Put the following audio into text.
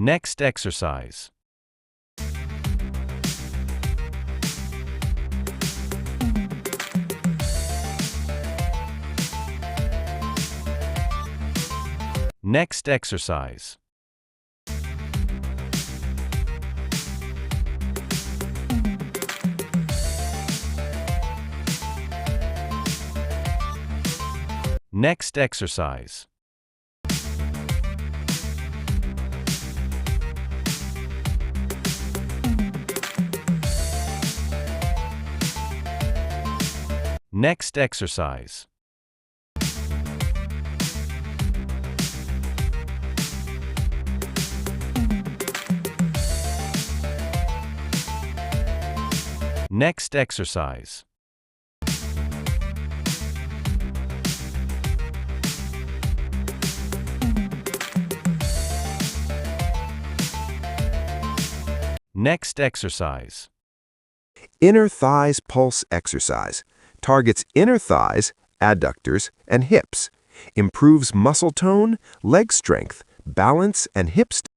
Next exercise. Next exercise. Next exercise. Next exercise. Next exercise. Next exercise. Inner thighs pulse exercise. Targets inner thighs, adductors, and hips. Improves muscle tone, leg strength, balance, and hip